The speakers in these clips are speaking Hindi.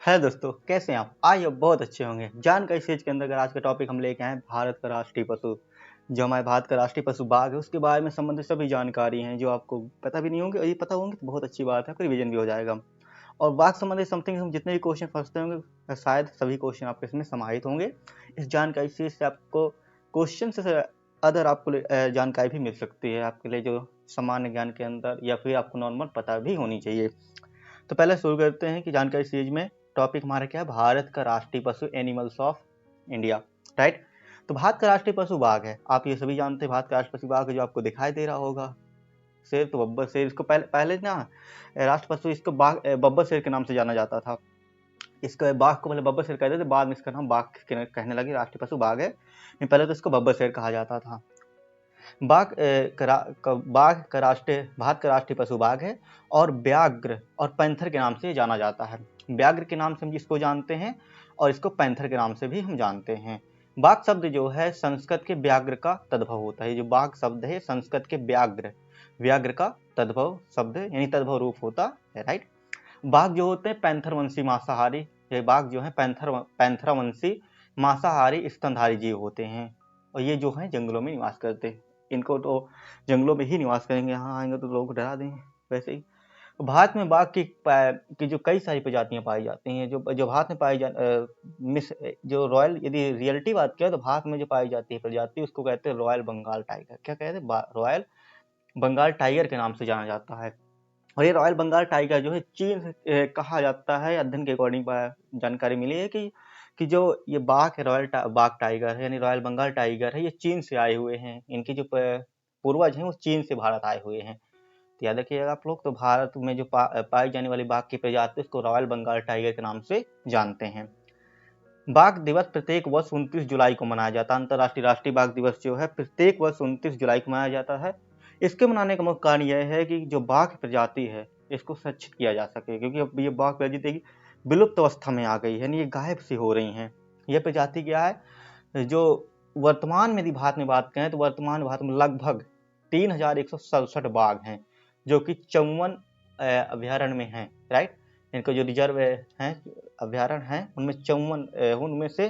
है दोस्तों, कैसे हैं आप? आई होप बहुत अच्छे होंगे। जानकारी सेज के अंदर अगर आज का टॉपिक हम लेके आए भारत का राष्ट्रीय पशु, जो हमारे भारत का राष्ट्रीय पशु बाघ है, उसके बारे में संबंधित सभी जानकारी हैं जो आपको पता भी नहीं होंगे, और ये पता होंगे तो बहुत अच्छी बात है, आपका रिवीजन भी हो जाएगा। और बाघ संबंधित समथिंग हम जितने भी क्वेश्चन फंसते होंगे, शायद सभी क्वेश्चन आपके इसमें समाहित होंगे। इस जानकारी से आपको क्वेश्चन से अदर आपको जानकारी भी मिल सकती है आपके लिए, जो सामान्य ज्ञान के अंदर या फिर आपको नॉर्मल पता भी होनी चाहिए। तो पहले शुरू करते हैं कि जानकारी सीरीज में टॉपिक हमारा क्या है, भारत का राष्ट्रीय पशु एनिमल्स ऑफ इंडिया। राइट। तो भारत का राष्ट्रीय पशु बाघ है, आप ये सभी जानते हैं। भारत का राष्ट्रीय पशु बाघ जो आपको दिखाई दे रहा होगा, शेर तो बब्बर शेर, इसको पहले पहले ना राष्ट्र पशु इसको बाघ बब्बर शेर के नाम से जाना जाता था। इसको बाघ को पहले बब्बर शेर कहते थे, बाद में इसका नाम बाघ कहने लगे, राष्ट्रीय पशु बाघ है। पहले तो इसको बब्बर शेर कहा जाता था। बाघ का राष्ट्रीय भारत का राष्ट्रीय पशु बाघ है, और व्याघ्र और पैंथर के नाम से जाना जाता है। व्याघ्र के नाम से हम इसको जानते हैं, और इसको पैंथर के नाम से भी हम जानते हैं। बाघ शब्द जो है संस्कृत के व्याघ्र का तद्भव होता है। जो बाघ शब्द है संस्कृत के व्याघ्र का तद्भव शब्द यानी तद्भव रूप होता है। राइट। बाघ जो होते हैं पैंथर वंशी मांसाहारी, ये बाघ जो है पैंथरा वंशी मांसाहारी स्तनधारी जीव होते हैं, और ये जो है जंगलों में निवास करते हैं। इनको तो जंगलों में ही निवास करेंगे, यहाँ आएंगे तो लोगों को डरा देंगे। वैसे ही भारत में बाघ की जो कई सारी प्रजातियां पाई जाती हैं, जो जो भारत में पाई मिस जो रॉयल, यदि रियलिटी बात किया तो भारत में जो पाई जाती है प्रजाति, उसको कहते हैं रॉयल बंगाल टाइगर। क्या कहते हैं? रॉयल बंगाल टाइगर के नाम से जाना जाता है। और ये रॉयल बंगाल टाइगर जो है चीन से कहा जाता है। अध्ययन के अकॉर्डिंग जानकारी मिली है कि जो ये बाघ है, बाघ टाइगर है यानी रॉयल बंगाल टाइगर है, ये चीन से आए हुए हैं। इनकी जो पूर्वज हैं वो चीन से भारत आए हुए हैं। तो याद रखिएगा आप लोग। तो भारत में जो पाई जाने वाली बाघ की प्रजाति, उसको रॉयल बंगाल टाइगर के नाम से जानते हैं। बाघ दिवस प्रत्येक वर्ष 29 जुलाई को मनाया जाता है। अंतर्राष्ट्रीय राष्ट्रीय बाघ दिवस जो है प्रत्येक वर्ष 29 जुलाई को मनाया जाता है। इसके मनाने का मुख्य कारण यह है कि जो बाघ प्रजाति है इसको संरक्षित किया जा सके, क्योंकि अब ये बाघ प्रजाति विलुप्त अवस्था में आ गई है, यानी ये गायब सी हो रही हैं। यह प्रजाति क्या है, जो वर्तमान में यदि भारत में बात करें तो वर्तमान भारत में लगभग 3167 बाघ हैं, जो कि 54 अभ्यारण्य में हैं। राइट। इनको जो रिजर्व हैं अभ्यारण्य हैं उनमें से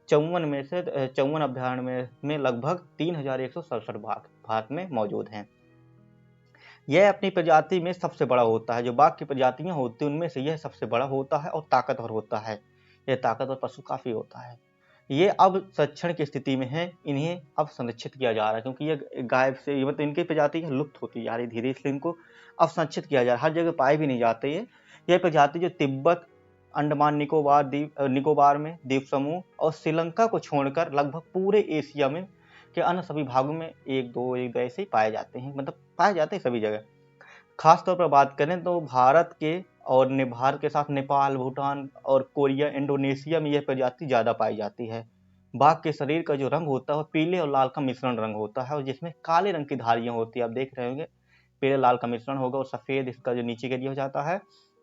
54 अभ्यारण्य में लगभग 3167 बाघ भारत में मौजूद हैं। यह अपनी प्रजाति में सबसे बड़ा होता है। जो बाघ की प्रजातियां होती हैं उनमें से यह सबसे बड़ा होता है और ताकतवर होता है। यह ताकतवर पशु काफी होता है। ये अब संरक्षण की स्थिति में है, इन्हें अब संरक्षित किया जा रहा है, क्योंकि ये गायब से मतलब इनकी प्रजाति लुप्त होती जा रही धीरे, इसलिए इनको अब संरक्षित किया जा रहा है। हर जगह पाए भी नहीं जाते। ये प्रजाति जो तिब्बत, अंडमान निकोबार में द्वीप समूह और श्रीलंका को छोड़कर लगभग पूरे एशिया में के अन्य सभी भागों में एक दो ऐसे ही पाए जाते हैं, मतलब पाए जाते हैं सभी जगह। खास तौर पर बात करें तो भारत के साथ नेपाल, भूटान और कोरिया, इंडोनेशिया में यह प्रजाति ज्यादा पाई जाती है। बाघ के शरीर का जो रंग होता है वो पीले और लाल का मिश्रण रंग होता है, और जिसमें काले रंग की धारियां होती है। आप देख रहे होंगे पीले लाल का मिश्रण होगा और सफेद इसका जो नीचे का एरिया हो जाता है,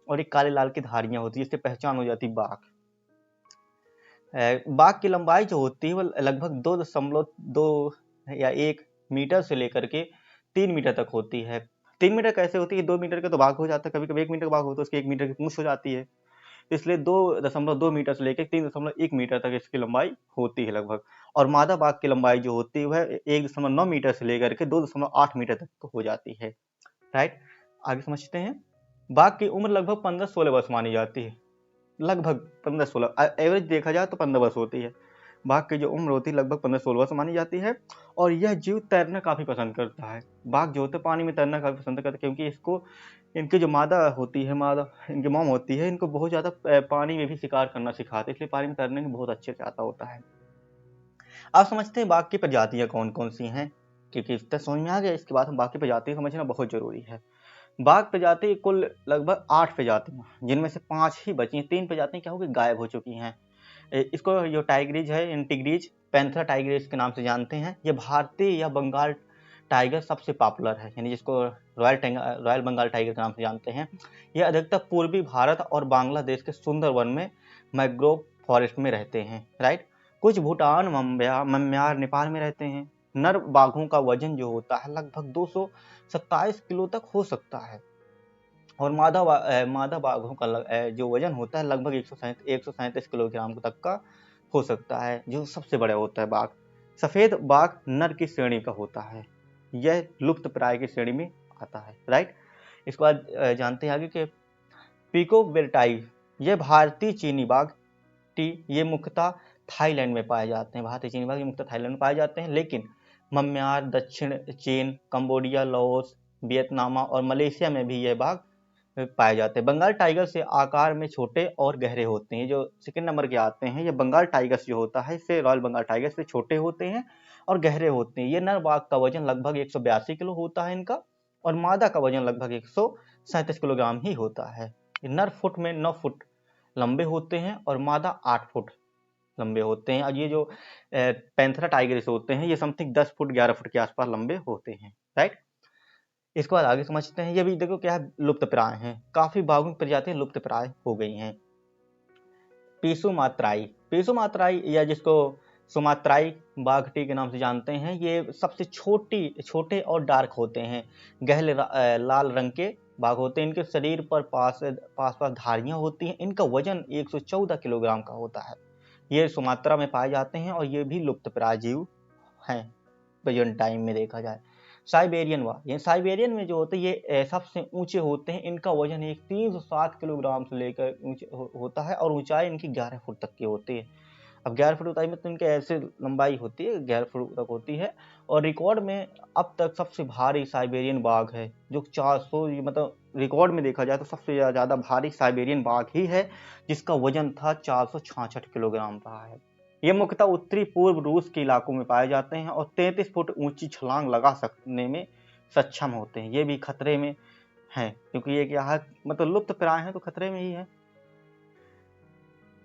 और एक काले लाल की धारियां होती है, जिससे पहचान हो जाती है बाघ। बाघ की लंबाई जो होती है वो लगभग 2.2 या 1 मीटर से लेकर के 3 मीटर तक होती है। 3 मीटर कैसे होती है? 2 मीटर का तो बाघ हो जाता है, कभी कभी 1 मीटर का बाघ होता है, उसकी 1 मीटर की पूंछ हो जाती है। इसलिए 2.2 मीटर से लेकर 3.1 मीटर तक इसकी लंबाई होती है लगभग। और मादा बाघ की लंबाई जो होती है वह 1.9 मीटर से लेकर के 2.8 मीटर तक हो जाती है। राइट। आगे समझते हैं। बाघ की उम्र लगभग 15-16 वर्ष मानी जाती है। लगभग 15-16 एवरेज देखा जाए तो 15 वर्ष होती है। बाघ की जो उम्र होती है लगभग 15-16 वर्ष मानी जाती है। और यह जीव तैरना काफी पसंद करता है। बाघ जो होते हैं पानी में तैरना काफी पसंद करते हैं, क्योंकि इसको इनकी जो मादा होती है, इनकी मॉम होती है, इनको बहुत ज्यादा पानी में भी शिकार करना सिखाते हैं, इसलिए पानी में तैरने में बहुत अच्छे से आता होता है। आप समझते हैं बाघ की प्रजातियां कौन कौन सी हैं, क्योंकि इस तक समझ में आ गया। इसके बाद हम बाकी प्रजातियां समझना बहुत जरूरी है। बाघ प्रजाति कुल लगभग 8 प्रजातियां, जिनमें से 5 ही बची हैं। 3 प्रजातियां क्या हो गई, गायब हो चुकी हैं। इसको जो टाइग्रीज है, इंटीग्रीज, पैंथरा टाइग्रीज के नाम से जानते हैं। ये भारतीय या बंगाल टाइगर सबसे पॉपुलर है, यानी जिसको रॉयल बंगाल टाइगर के नाम से जानते हैं। यह अधिकतर पूर्वी भारत और बांग्लादेश के सुंदरवन में मैंग्रोव फॉरेस्ट में रहते हैं। राइट। कुछ भूटान, म्यांमार, नेपाल में रहते हैं। नर बाघों का वजन जो होता है लगभग 227 किलो तक हो सकता है, और मादा बाघों का जो वजन होता है लगभग 137 किलोग्राम तक का हो सकता है, जो सबसे बड़ा होता है बाघ। सफेद बाघ नर की श्रेणी का होता है, यह लुप्त प्राय की श्रेणी में आता है, राइट। इसके बाद जानते हैं आगे कि पीकॉक बेल्टाई, ये भारतीय चीनी बाघ ये मुख्यतः थाईलैंड में पाए जाते हैं। भारतीय चीनी बाघ ये मुख्यतः थाईलैंड में पाए जाते हैं, लेकिन म्यांमार, दक्षिण चीन, कंबोडिया, लाओस, वियतनाम और मलेशिया में भी यह बाघ पाए जाते हैं। बंगाल टाइगर से आकार में छोटे और गहरे होते हैं। जो सेकंड नंबर के आते हैं, ये बंगाल टाइगर्स जो होता है इससे रॉयल बंगाल टाइगर से छोटे होते हैं और गहरे होते हैं। ये नर बाघ का वजन लगभग 182 किलो होता है इनका, और मादा का वजन लगभग 137 किलोग्राम ही होता है। नर फुट में 9 फुट लंबे होते हैं और मादा 8 फुट लंबे होते हैं। और ये जो पैंथरा टाइगर्स होते हैं ये समथिंग 10 फुट 11 फुट के आसपास लंबे होते हैं, राइट। इसके बाद आगे समझते हैं। ये भी देखो क्या है, लुप्त प्राय हैं। काफी बाघों की प्रजातियां लुप्त प्राय हो गई हैं। पीसू मात्राई या जिसको सुमात्राई बाघटी के नाम से जानते हैं, ये सबसे छोटे और डार्क होते हैं, गहरे लाल रंग के बाघ होते हैं। इनके शरीर पर पास धारियां होती हैं। इनका वजन 114 किलोग्राम का होता है। ये सुमात्रा में पाए जाते हैं और ये भी लुप्त प्राय जीव हैं प्रेजेंट टाइम में देखा जाए। साइबेरियन बाघ, ये साइबेरियन में जो होते हैं ये सबसे ऊंचे होते हैं। इनका वजन 307 किलोग्राम से लेकर ऊंचे होता है और ऊंचाई इनकी 11 फुट तक की होती है। अब 11 फुट ऊंचाई में तो इनके ऐसे लंबाई होती है 11 फुट तक होती है। और रिकॉर्ड में अब तक सबसे भारी साइबेरियन बाघ है, जो 400, मतलब रिकॉर्ड में देखा जाए तो सबसे ज्यादा भारी साइबेरियन बाघ ही है, जिसका वजन था 466 किलोग्राम रहा है। ये मुख्यतः उत्तरी पूर्व रूस के इलाकों में पाए जाते हैं और 33 फुट ऊंची छलांग लगा सकने में सक्षम होते हैं। ये भी खतरे में हैं, क्योंकि ये क्या है, मतलब लुप्त प्राय है तो खतरे में ही है।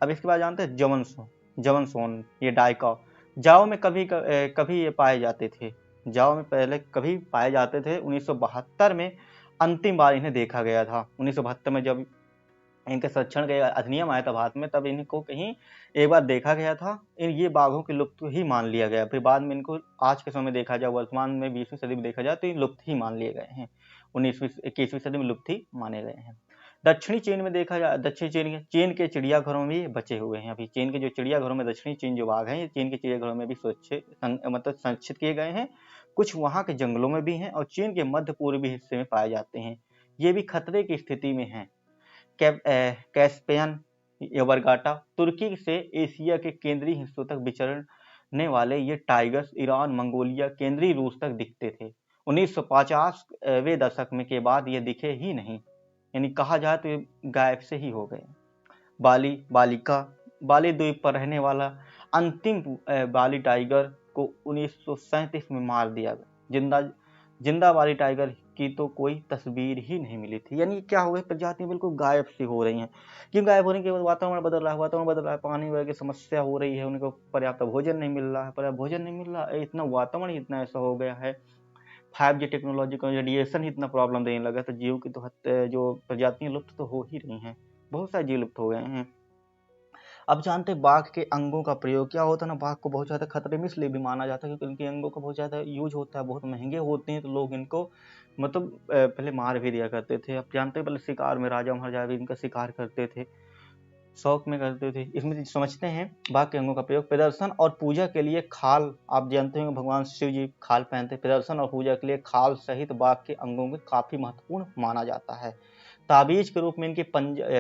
अब इसके बाद जानते हैं जवनसोन, ये डायका जाओ में कभी ये पाए जाते थे। जाओ में पहले कभी पाए जाते थे। 1972 में अंतिम बार इन्हें देखा गया था। 1972 में जब इनके संरक्षण का अधिनियम आया था भारत में, तब इनको कहीं एक बार देखा गया था। ये बाघों की लुप्त ही मान लिया गया। फिर बाद में इनको आज के समय में देखा जाए, वर्तमान में 20वीं सदी में देखा जाए तो ये लुप्त ही मान लिए गए हैं। 19वीं 21वीं सदी में लुप्त ही माने गए हैं। दक्षिणी चीन में देखा जाए, दक्षिणी चीन के चिड़ियाघरों में भी बचे हुए हैं। अभी चीन के जो चिड़ियाघरों में दक्षिणी चीन जो बाघ हैं, ये चीन के चिड़ियाघरों में भी मतलब संरक्षित किए गए हैं। कुछ वहां के जंगलों में भी हैं और चीन के मध्य पूर्वी हिस्से में पाए जाते हैं। ये भी खतरे की स्थिति में हैं। कैस्पियन यवरगाटा, तुर्की से एशिया के केंद्रीय हिस्सों तक विचरने वाले ये टाइगर्स ईरान, मंगोलिया, केंद्रीय रूस तक दिखते थे। 1950वें दशक में के बाद ये दिखे ही नहीं, यानी कहा जाए तो ये गायब से ही हो गए। बाली द्वीप पर रहने वाला अंतिम बाली टाइगर को 1937 में मार दिया गया। जिंदा बाली टाइगर की तो कोई तस्वीर ही नहीं मिली थी। यानी क्या हो गई, प्रजातियां बिल्कुल गायब सी हो रही हैं। क्यों गायब होने के बाद? वातावरण बदल रहा है, पानी वगैरह की समस्या हो रही है, उनको पर्याप्त भोजन नहीं मिल रहा है, इतना वातावरण इतना ऐसा हो गया है। 5G टेक्नोलॉजी का रेडिएशन ही इतना प्रॉब्लम देने लगा, तो जीव की तो जो प्रजातियां लुप्त तो हो ही रही हैं। बहुत सारे जीव लुप्त हो गए हैं। अब जानते हैं बाघ के अंगों का प्रयोग क्या होता है ना। बाघ को बहुत ज्यादा खतरे में इसलिए भी माना जाता है क्योंकि इनके अंगों का बहुत ज्यादा यूज होता है, बहुत महंगे होते हैं, तो लोग इनको मतलब पहले मार भी दिया करते थे। अब जानते हैं पहले शिकार में राजा महाराजा भी इनका शिकार करते थे, शौक में करते थे। इसमें समझते हैं बाघ के अंगों का प्रयोग प्रदर्शन और पूजा के लिए खाल। आप जानते हैं भगवान शिव जी खाल पहनते हैं। प्रदर्शन और पूजा के लिए खाल सहित बाघ के अंगों में काफी महत्वपूर्ण माना जाता है। ताबीज के रूप में इनके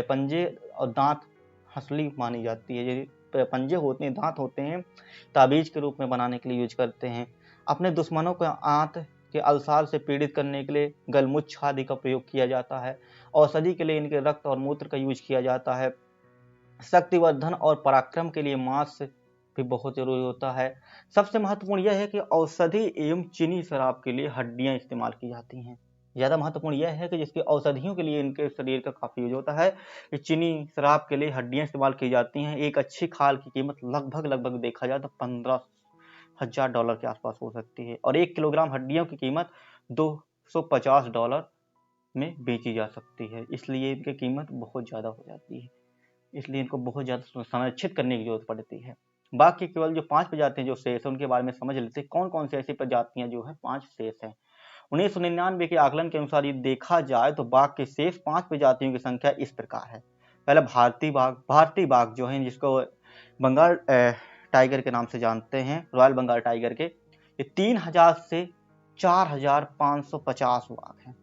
पंजे और दांत हंसली मानी जाती है। ये पंजे होते हैं, दांत होते हैं, ताबीज के रूप में बनाने के लिए यूज करते हैं। अपने दुश्मनों को आंत के अल्सार से पीड़ित करने के लिए गलमुच्छ आदि का प्रयोग किया जाता है। औषधि के लिए इनके रक्त और मूत्र का यूज किया जाता है। शक्तिवर्धन और पराक्रम के लिए मांस भी बहुत जरूरी होता है। सबसे महत्वपूर्ण यह है कि औषधि एवं चीनी शराब के लिए हड्डियां इस्तेमाल की जाती हैं। ज्यादा महत्वपूर्ण यह है कि जिसके औषधियों के लिए इनके शरीर का काफी यूज होता है, कि चीनी शराब के लिए हड्डियां इस्तेमाल की जाती हैं। एक अच्छी खाल की कीमत लगभग देखा जाए तो $15,000 के आसपास हो सकती है और 1 किलोग्राम हड्डियों की कीमत $250 में बेची जा सकती है। इसलिए इनकी कीमत बहुत ज्यादा हो जाती है, इसलिए इनको बहुत ज्यादा संरक्षित करने की जरूरत पड़ती है। बाकी केवल जो 5 प्रजातियां जो शेष है उनके बारे में समझ लेते हैं। कौन कौन सी ऐसी प्रजातियां जो है 5 शेष हैं। 1999 के आकलन के अनुसार ये देखा जाए तो बाघ के शेष 5 प्रजातियों की संख्या इस प्रकार है। पहला भारतीय बाघ जो है, जिसको बंगाल टाइगर के नाम से जानते हैं, रॉयल बंगाल टाइगर के, ये 3000 से 4550 बाघ हैं।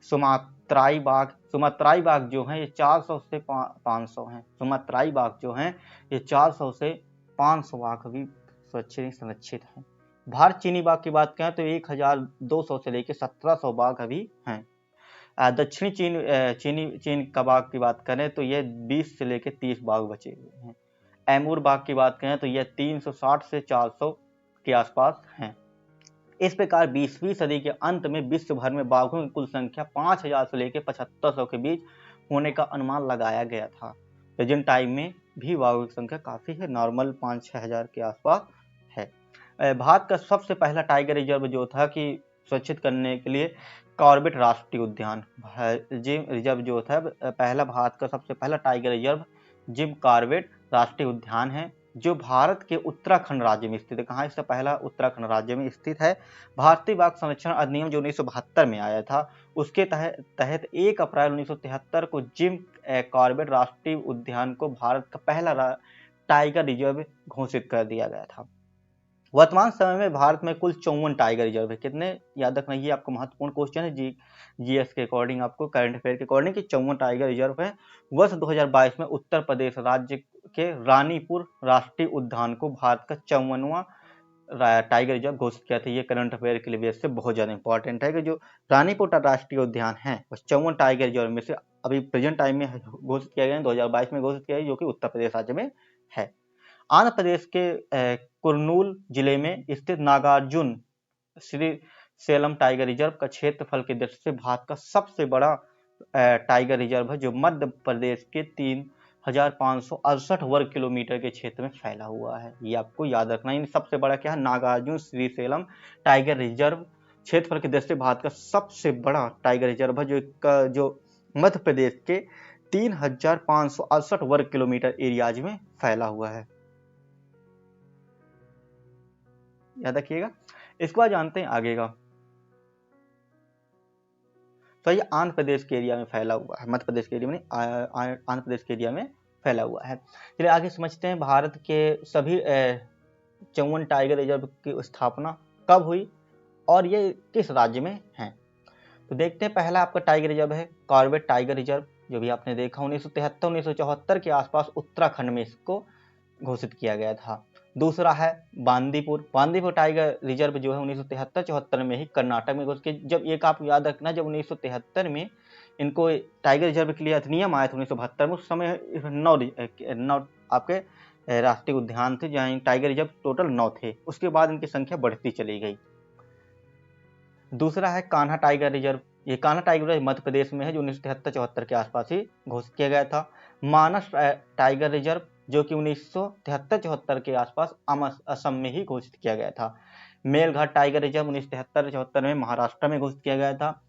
सुमात्राई बाघ जो हैं ये 400 से 500 हैं। सुमात्राई बाघ जो हैं ये 400 से 500 बाघ अभी संरक्षित हैं। भारत चीनी बाघ की बात करें तो 1200 से लेकर 1700 बाघ अभी हैं। दक्षिणी चीन का बाघ की बात करें तो ये 20 से लेकर 30 बाघ बचे हुए हैं। एमूर बाघ की बात करें तो यह 360 से 400 के आसपास हैं। इस प्रकार 20वीं सदी के अंत में विश्व भर में बाघों की कुल संख्या 5000 से लेकर 7500 के बीच होने का अनुमान लगाया गया था। प्रेजेंट टाइम में भी बाघों की संख्या काफी है, नॉर्मल 5-6 हजार के आसपास है। भारत का सबसे पहला टाइगर रिजर्व जो था कि सुरक्षित करने के लिए कॉर्बेट राष्ट्रीय उद्यान जिम रिजर्व जो था, पहला भारत का सबसे पहला टाइगर रिजर्व जिम कॉर्बेट राष्ट्रीय उद्यान है, जो भारत के उत्तराखंड राज्य में स्थित है। कहाँ? इससे पहला उत्तराखंड राज्य में स्थित है। भारतीय बाघ संरक्षण अधिनियम जो 1972 में आया था, उसके तहत 1 अप्रैल 1973 को जिम कॉर्बेट राष्ट्रीय उद्यान को भारत का पहला टाइगर रिजर्व घोषित कर दिया गया था। वर्तमान समय में भारत में कुल 54 टाइगर रिजर्व है। कितने? याद रखना, ये आपको महत्वपूर्ण क्वेश्चन है जीएस के अकॉर्डिंग, आपको करंट अफेयर के अकॉर्डिंग कि 54 टाइगर रिजर्व है। वर्ष 2022 में उत्तर प्रदेश राज्य के रानीपुर राष्ट्रीय उद्यान को भारत का 54वां टाइगर रिजर्व घोषित किया था। ये करंट अफेयर के लिए से बहुत ज्यादा इंपॉर्टेंट है कि जो रानीपुर राष्ट्रीय उद्यान है वो 54 टाइगर रिजर्व में से अभी प्रेजेंट टाइम में घोषित किया गया, 2022 में घोषित किया गया, जो कि उत्तर प्रदेश राज्य में है। आंध्र प्रदेश के कुर्नूल जिले में स्थित नागार्जुन श्री सेलम टाइगर रिजर्व का क्षेत्रफल की दृष्टि से भारत का सबसे बड़ा टाइगर रिजर्व है, जो मध्य प्रदेश के 3568 वर्ग किलोमीटर के क्षेत्र में फैला हुआ है। ये आपको याद रखना है। सबसे बड़ा क्या है? नागार्जुन श्री सेलम टाइगर रिजर्व क्षेत्रफल की दृष्टि से भारत का सबसे बड़ा टाइगर रिजर्व है, जो मध्य प्रदेश के 3568 वर्ग किलोमीटर एरियाज में फैला हुआ है। याद रखिएगा। इसके बाद जानते हैं आगे का। तो ये आंध्र प्रदेश के एरिया में फैला हुआ है, मध्य प्रदेश के एरिया में, आंध्र प्रदेश के एरिया में फैला हुआ है। चलिए आगे समझते हैं भारत के सभी 54 टाइगर रिजर्व की स्थापना कब हुई और ये किस राज्य में है। तो देखते हैं, पहला आपका टाइगर रिजर्व है कॉर्बेट टाइगर रिजर्व, जो भी आपने देखा 1973-1974 के आसपास उत्तराखंड में इसको घोषित किया गया था। दूसरा है बांदीपुर टाइगर रिजर्व जो है 1973-74 में ही कर्नाटक में घोषित किया। जब एक आप याद रखना, जब 1973 में इनको टाइगर रिजर्व के लिए अधिनियम आया था 1972 में, उस समय 9 आपके राष्ट्रीय उद्यान थे जहाँ टाइगर रिजर्व टोटल 9 थे। उसके बाद इनकी संख्या बढ़ती चली गई। दूसरा है कान्हा टाइगर रिजर्व। ये कान्हा टाइगर रिजर्व मध्य प्रदेश में है, जो 1973-74 के आसपास ही घोषित किया गया था। मानस टाइगर रिजर्व जो कि 1973-74 के आसपास असम में ही घोषित किया गया था। मेलघाट टाइगर रिजर्व 1973-74 में महाराष्ट्र में घोषित किया गया था।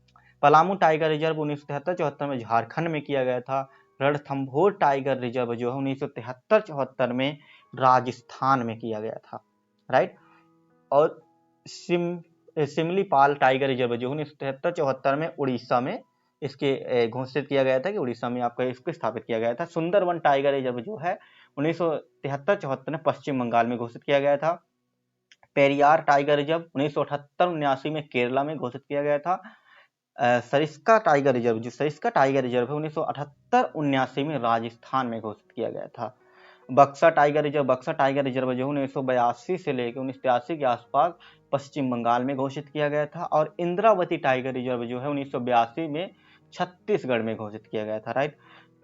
पलामू टाइगर रिजर्व 1973-74 में झारखंड में किया गया था। रणथंभौर टाइगर रिजर्व जो है 1973-74 में राजस्थान में किया गया था, राइट। और सिमलीपाल टाइगर रिजर्व जो 1973-74 में उड़ीसा में इसके घोषित किया गया था कि उड़ीसा में आपका इसको स्थापित किया गया था। सुंदरवन टाइगर रिजर्व जो है 1973-74 में पश्चिम बंगाल में घोषित किया गया था। पेरियार टाइगर रिजर्व 1978-79 में केरला में घोषित किया गया था। सरिस्का टाइगर रिजर्व है 1978-79 में राजस्थान में घोषित किया गया था। बक्सा टाइगर रिजर्व जो 1982 से लेकर 1983 के आसपास पश्चिम बंगाल में घोषित किया गया था। और इंद्रावती टाइगर रिजर्व जो है 1982 में छत्तीसगढ़ में घोषित किया गया था, राइट।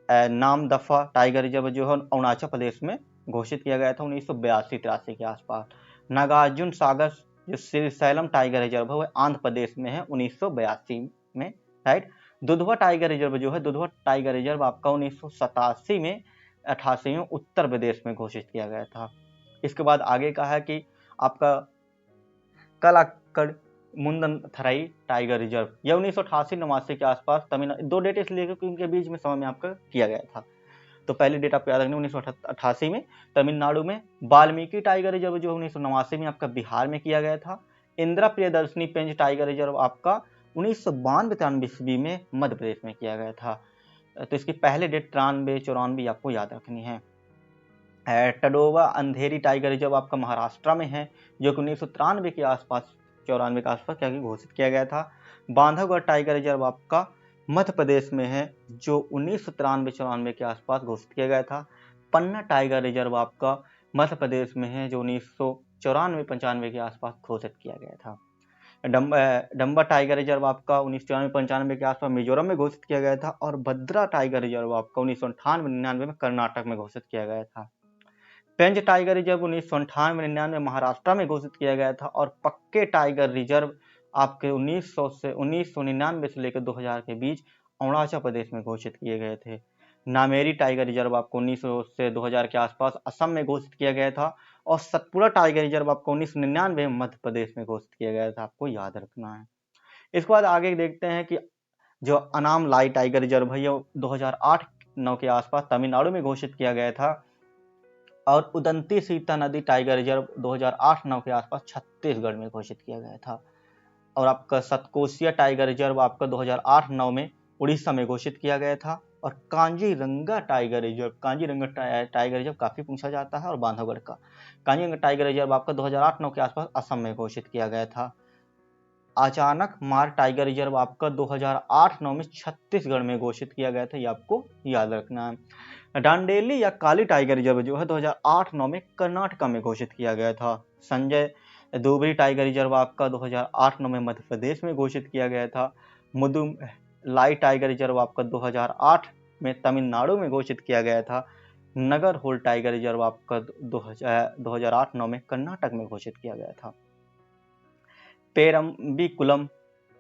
नामदफा टाइगर रिजर्व जो है अरुणाचल प्रदेश में घोषित किया गया था 1982-83 के आसपास। नागार्जुन सागर जो श्रीशैलम टाइगर रिजर्व है वह आंध्र प्रदेश में है 1982 में, राइट। दुधवा टाइगर रिजर्व जो है आपका 1987 में 88 में उत्तर प्रदेश में घोषित किया गया था। इसके बाद आगे का है कि आपका कलाकड़ मुंदनथराई टाइगर रिजर्व, यह 1988-89 के आसपास तमिलनाडु, 2 डेट इसलिए क्योंकि उनके बीच में समय में आपका किया गया था। तो पहले डेट आपको याद रखना 1988 में तमिलनाडु में। वाल्मीकि टाइगर रिजर्व जो 1989 में आपका बिहार में किया गया था। इंदिरा प्रियदर्शनी पेंच टाइगर रिजर्व आपका 1992-93 ईस्वी में मध्य प्रदेश में किया गया था। तो इसकी पहले डेट 93-94 आपको याद रखनी है। टडोवा अंधेरी टाइगर रिजर्व आपका महाराष्ट्र में है, जो कि 1993 के आसपास 94 के आसपास क्या घोषित किया गया था। बांधवगढ़ टाइगर रिजर्व आपका मध्य प्रदेश में है, जो 1993-94 के आसपास घोषित किया गया था। पन्ना टाइगर रिजर्व आपका मध्य प्रदेश में है, जो 1994-95 के आसपास घोषित किया गया था। डंबा टाइगर रिजर्व आपका 1994-95 के आसपास मिजोरम में घोषित किया गया था। और भद्रा टाइगर रिजर्व आपका 1998-99 में कर्नाटक में घोषित किया गया था। पेंच टाइगर रिजर्व 1998-99 महाराष्ट्र में घोषित किया गया था। और पक्के टाइगर रिजर्व आपके 1999 से लेकर 2000 के बीच अरुणाचल प्रदेश में घोषित किए गए थे। नामेरी टाइगर रिजर्व आपको 1900 से 2000 के आसपास असम में घोषित किया गया था। और सतपुड़ा टाइगर रिजर्व आपको 1999 में मध्य प्रदेश में घोषित किया गया था, आपको याद रखना है। इसके बाद आगे देखते हैं कि जो अनामलाई टाइगर रिजर्व है, ये 2008-9 के आसपास तमिलनाडु में घोषित किया गया था। और उदंती सीता नदी टाइगर रिजर्व 2008-9 के आसपास छत्तीसगढ़ में घोषित किया गया था। और आपका सतकोसिया टाइगर रिजर्व आपका 2008-9 में उड़ीसा में घोषित किया गया था। और कांजीरंगा टाइगर रिजर्व काफी पूछा जाता है, और बांधवगढ़ का कांजीरंगा टाइगर रिजर्व आपका 2008-9 के आसपास असम में घोषित किया गया था। अचानक मार टाइगर रिजर्व आपका 2008-9 में छत्तीसगढ़ में घोषित किया गया था, ये आपको याद रखना है। डांडेली या काली टाइगर रिजर्व जो है 2008-9 में कर्नाटक में घोषित किया गया था। संजय धोबरी टाइगर रिजर्व आपका 2008-9 में मध्य प्रदेश में घोषित किया गया था। मुदुमलाई टाइगर रिजर्व आपका 2008 में तमिलनाडु में घोषित किया गया था। नगर होल टाइगर रिजर्व आपका 2008-9 में कर्नाटक में घोषित किया गया था। पेरम्बिकुलम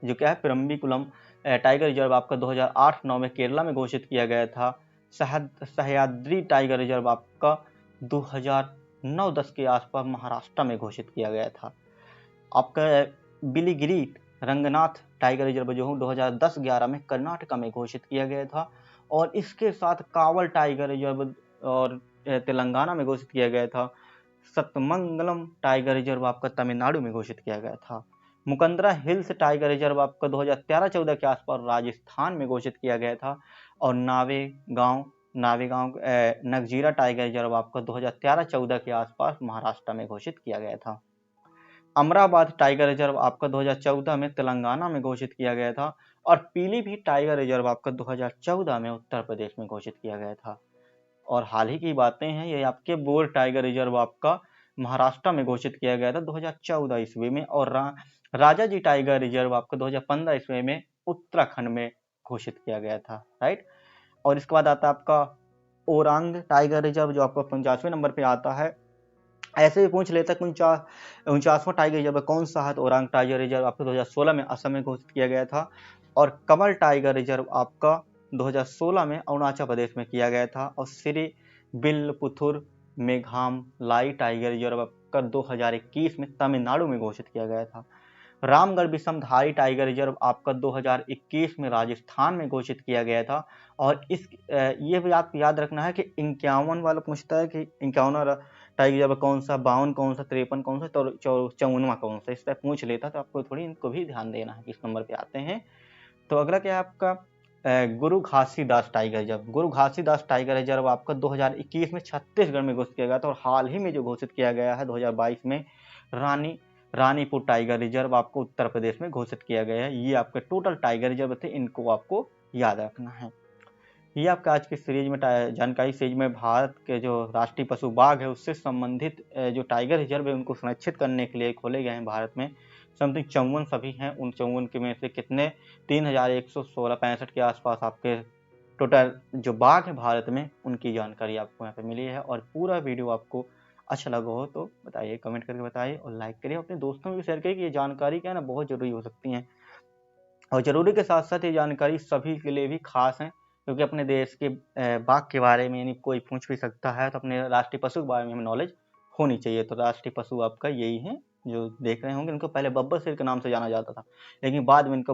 जो क्या है पेरम्बिकुलम टाइगर रिजर्व आपका 2008-9 में केरला में घोषित किया गया था। सह्याद्री टाइगर रिजर्व आपका 2009-10 के आसपास महाराष्ट्र में घोषित किया गया था। आपका बिलीगिरी रंगनाथ टाइगर रिजर्व जो 2010-11 में कर्नाटक में घोषित किया गया था। और इसके साथ कावल टाइगर रिजर्व और तेलंगाना में घोषित किया गया था। सतमंगलम टाइगर रिजर्व आपका तमिलनाडु में घोषित किया गया था। मुकंदरा हिल्स टाइगर रिजर्व आपका 2013-14 के आसपास राजस्थान में घोषित किया गया था। और नावेगांव नगजीरा टाइगर रिजर्व आपका 2013-14 के आसपास महाराष्ट्र में घोषित किया गया था। अमराबाद टाइगर रिजर्व आपका 2014 में तेलंगाना में घोषित किया गया था। और पीलीभीत टाइगर रिजर्व आपका 2014 में उत्तर प्रदेश में घोषित किया गया था। और हाल ही की बातें हैं, ये आपके बोर टाइगर रिजर्व आपका महाराष्ट्र में घोषित किया गया था 2014 ईस्वी में। और राजा जी टाइगर रिजर्व आपका 2015 ईस्वी में उत्तराखंड में घोषित किया गया था, राइट। और इसके बाद आता है आपका ओरांग टाइगर रिजर्व जो आपका 50वें नंबर पे आता है। ऐसे भी पूछ लेता है 49वां टाइगर रिजर्व कौन सा है, तो ओरांग टाइगर रिजर्व आपको 2016 में असम में घोषित किया गया था। और कमल टाइगर रिजर्व आपका 2016 में अरुणाचल प्रदेश में किया गया था। और श्री बिल्लपुथुर मेघामलाई टाइगर रिजर्व आपका 2021 में तमिलनाडु में घोषित किया गया था। रामगढ़ विषमधारी टाइगर रिजर्व आपका 2021 में राजस्थान में घोषित किया गया था। और ये भी आपको याद रखना है कि 51 वाला पूछता है कि 51वां टाइगर रिजर्व कौन सा, 52 कौन सा, 53 कौन सा, तो 54वां कौन सा, इस तरह पूछ लेता, तो आपको थोड़ी इनको भी ध्यान देना है किस नंबर पे आते हैं। तो अगला क्या है आपका गुरु घासीदास टाइगर रिजर्व। गुरु घासीदास टाइगर रिजर्व आपका 2021 में छत्तीसगढ़ में घोषित किया गया था। और हाल ही में जो घोषित किया गया है 2022 में रानीपुर टाइगर रिजर्व आपको उत्तर प्रदेश में घोषित किया गया है। ये आपके टोटल टाइगर रिजर्व थे, इनको आपको याद रखना है। ये आपका आज की सीरीज में जानकारी सीरीज में भारत के जो राष्ट्रीय पशु बाघ है उससे संबंधित जो टाइगर रिजर्व है उनको संरक्षित करने के लिए खोले गए हैं भारत में। समथिंग 54 सभी हैं। उन 54 के में से कितने 3165 के आसपास आपके टोटल जो बाघ है भारत में उनकी जानकारी आपको यहाँ पे मिली है। और पूरा वीडियो आपको अच्छा लगा हो तो बताइए, कमेंट करके बताइए और लाइक करिए, अपने दोस्तों में भी शेयर करिए कि ये जानकारी क्या है ना बहुत जरूरी हो सकती है। और जरूरी के साथ साथ ये जानकारी सभी के लिए भी खास है, क्योंकि अपने देश के बाघ के बारे में यानी कोई पूछ भी सकता है, तो अपने राष्ट्रीय पशु के बारे में हमें नॉलेज होनी चाहिए। तो राष्ट्रीय पशु आपका यही है जो देख रहे होंगे। इनको पहले बब्बर शेर के नाम से जाना जाता था, लेकिन बाद में इनको